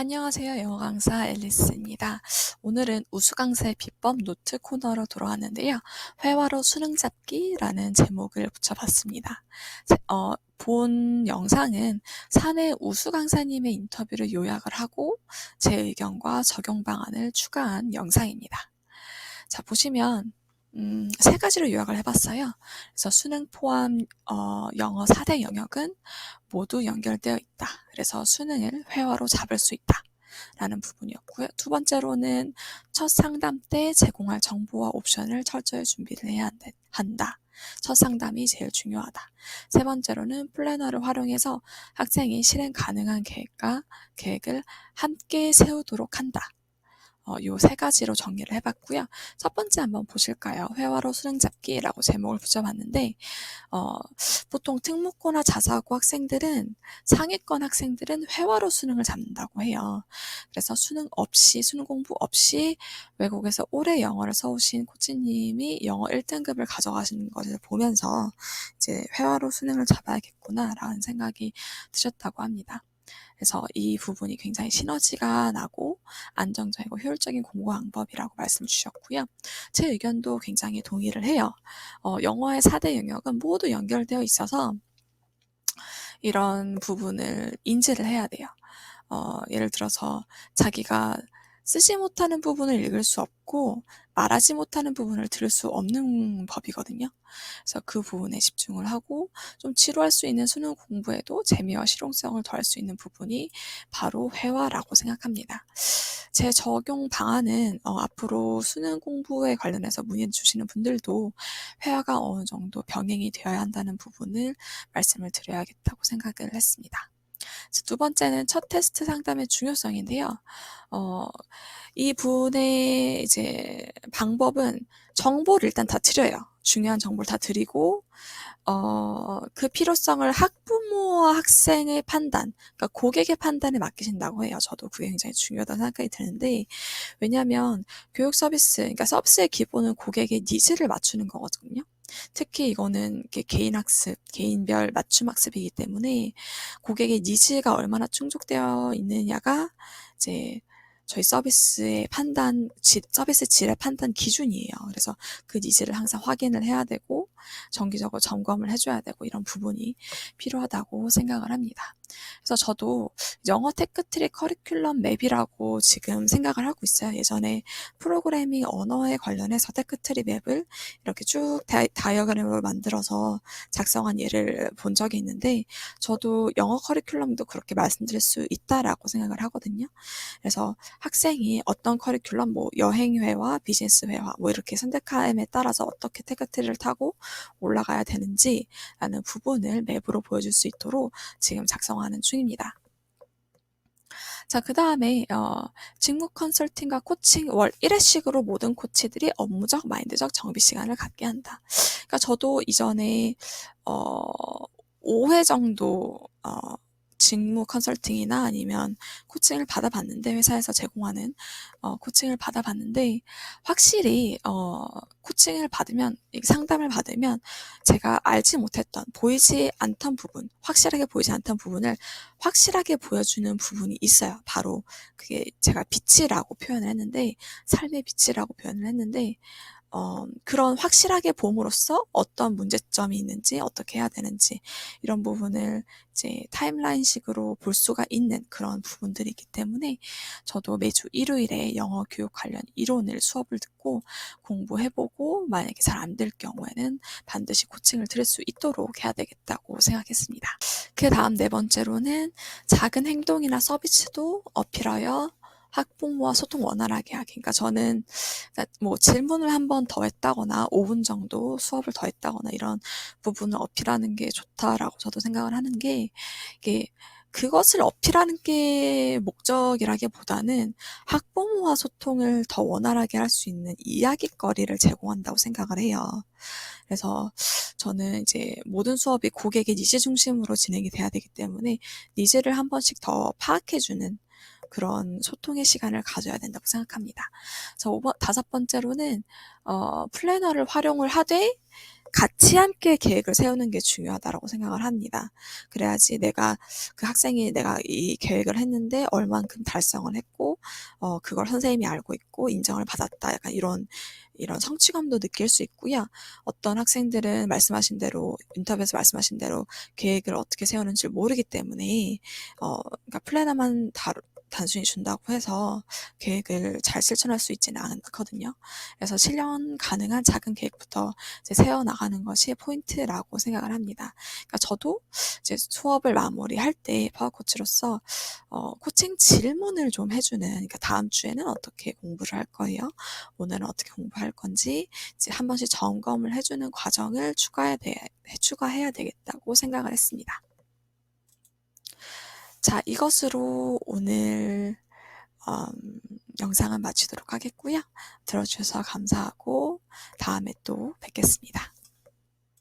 안녕하세요. 영어 강사 앨리스입니다. 오늘은 우수 강사의 비법 노트 코너로 돌아왔는데요. 회화로 수능 잡기라는 제목을 붙여봤습니다. 본 영상은 사내 우수 강사님의 인터뷰를 요약을 하고 제 의견과 적용 방안을 추가한 영상입니다. 자, 보시면 세 가지로 요약을 해봤어요. 그래서 수능 포함 영어 4대 영역은 모두 연결되어 있다. 그래서 수능을 회화로 잡을 수 있다. 라는 부분이었고요. 두 번째로는 첫 상담 때 제공할 정보와 옵션을 철저히 준비를 해야 한다. 첫 상담이 제일 중요하다. 세 번째로는 플래너를 활용해서 학생이 실행 가능한 계획을 함께 세우도록 한다. 요 세 가지로 정리를 해봤고요. 첫 번째 한번 보실까요? 회화로 수능 잡기라고 제목을 붙여봤는데 보통 특목고나 자사고 학생들은 상위권 학생들은 회화로 수능을 잡는다고 해요. 그래서 수능 공부 없이 외국에서 오래 영어를 써오신 코치님이 영어 1등급을 가져가시는 것을 보면서 이제 회화로 수능을 잡아야겠구나라는 생각이 드셨다고 합니다. 그래서 이 부분이 굉장히 시너지가 나고 안정적이고 효율적인 공부 방법이라고 말씀 주셨고요. 제 의견도 굉장히 동의를 해요. 영어의 4대 영역은 모두 연결되어 있어서 이런 부분을 인지를 해야 돼요. 예를 들어서 자기가 쓰지 못하는 부분을 읽을 수 없고 말하지 못하는 부분을 들을 수 없는 법이거든요. 그래서 그 부분에 집중을 하고 좀 지루할 수 있는 수능 공부에도 재미와 실용성을 더할 수 있는 부분이 바로 회화라고 생각합니다. 제 적용 방안은 앞으로 수능 공부에 관련해서 문의 주시는 분들도 회화가 어느 정도 병행이 되어야 한다는 부분을 말씀을 드려야겠다고 생각을 했습니다. 두 번째는 첫 테스트 상담의 중요성인데요. 이 분의 이제 방법은 정보를 일단 다 드려요. 중요한 정보를 다 드리고, 그 필요성을 학부모와 학생의 판단, 그러니까 고객의 판단에 맡기신다고 해요. 저도 그게 굉장히 중요하다는 생각이 드는데, 왜냐하면 교육 서비스, 그러니까 서비스의 기본은 고객의 니즈를 맞추는 거거든요. 특히 이거는 개인 학습, 개인별 맞춤 학습이기 때문에 고객의 니즈가 얼마나 충족되어 있느냐가 이제 저희 서비스의 서비스 질의 판단 기준이에요. 그래서 그 니즈를 항상 확인을 해야 되고 정기적으로 점검을 해줘야 되고 이런 부분이 필요하다고 생각을 합니다. 그래서 저도 영어 테크트리 커리큘럼 맵이라고 지금 생각을 하고 있어요. 예전에 프로그래밍 언어에 관련해서 테크트리 맵을 이렇게 쭉 다이어그램으로 만들어서 작성한 예를 본 적이 있는데 저도 영어 커리큘럼도 그렇게 말씀드릴 수 있다라고 생각을 하거든요. 그래서 학생이 어떤 커리큘럼, 여행회화, 비즈니스회화, 이렇게 선택함에 따라서 어떻게 테크트리를 타고 올라가야 되는지라는 부분을 맵으로 보여줄 수 있도록 지금 작성하는 중입니다. 자, 그 다음에 직무 컨설팅과 코칭 월 1회씩으로 모든 코치들이 업무적, 마인드적 정비 시간을 갖게 한다. 그러니까 저도 이전에 5회 정도 직무 컨설팅이나 아니면 코칭을 받아봤는데 회사에서 제공하는 코칭을 받아봤는데 확실히 코칭을 받으면 상담을 받으면 제가 알지 못했던 보이지 않던 부분, 확실하게 보이지 않던 부분을 확실하게 보여주는 부분이 있어요. 바로 그게 제가 빛이라고 표현을 했는데 삶의 빛이라고 표현을 했는데 그런 확실하게 봄으로써 어떤 문제점이 있는지 어떻게 해야 되는지 이런 부분을 이제 타임라인식으로 볼 수가 있는 그런 부분들이 있기 때문에 저도 매주 일요일에 영어 교육 관련 이론을 수업을 듣고 공부해보고 만약에 잘 안 될 경우에는 반드시 코칭을 들을 수 있도록 해야 되겠다고 생각했습니다. 그 다음 네 번째로는 작은 행동이나 서비스도 어필하여 학부모와 소통 원활하게 하기. 그러니까 저는 질문을 한 번 더 했다거나 5분 정도 수업을 더 했다거나 이런 부분을 어필하는 게 좋다라고 저도 생각을 하는 게 이게 그것을 어필하는 게 목적이라기보다는 학부모와 소통을 더 원활하게 할 수 있는 이야깃거리를 제공한다고 생각을 해요. 그래서 저는 이제 모든 수업이 고객의 니즈 중심으로 진행이 돼야 되기 때문에 니즈를 한 번씩 더 파악해주는 그런 소통의 시간을 가져야 된다고 생각합니다. 다섯 번째로는 플래너를 활용을 하되 같이 함께 계획을 세우는 게 중요하다라고 생각을 합니다. 그래야지 그 학생이 내가 이 계획을 했는데 얼만큼 달성을 했고, 그걸 선생님이 알고 있고 인정을 받았다. 약간 이런 성취감도 느낄 수 있고요. 어떤 학생들은 말씀하신 대로, 인터뷰에서 말씀하신 대로 계획을 어떻게 세우는지 모르기 때문에, 그러니까 플래너만 단순히 준다고 해서 계획을 잘 실천할 수 있지는 않거든요. 그래서 실현 가능한 작은 계획부터 이제 세워나가는 것이 포인트라고 생각을 합니다. 그러니까 저도 이제 수업을 마무리할 때 파워 코치로서 코칭 질문을 좀 해주는, 그러니까 다음 주에는 어떻게 공부를 할 거예요? 오늘은 어떻게 공부할 건지 이제 한 번씩 점검을 해주는 과정을 추가해야 되겠다고 생각을 했습니다. 자, 이것으로 오늘 영상은 마치도록 하겠고요. 들어주셔서 감사하고 다음에 또 뵙겠습니다.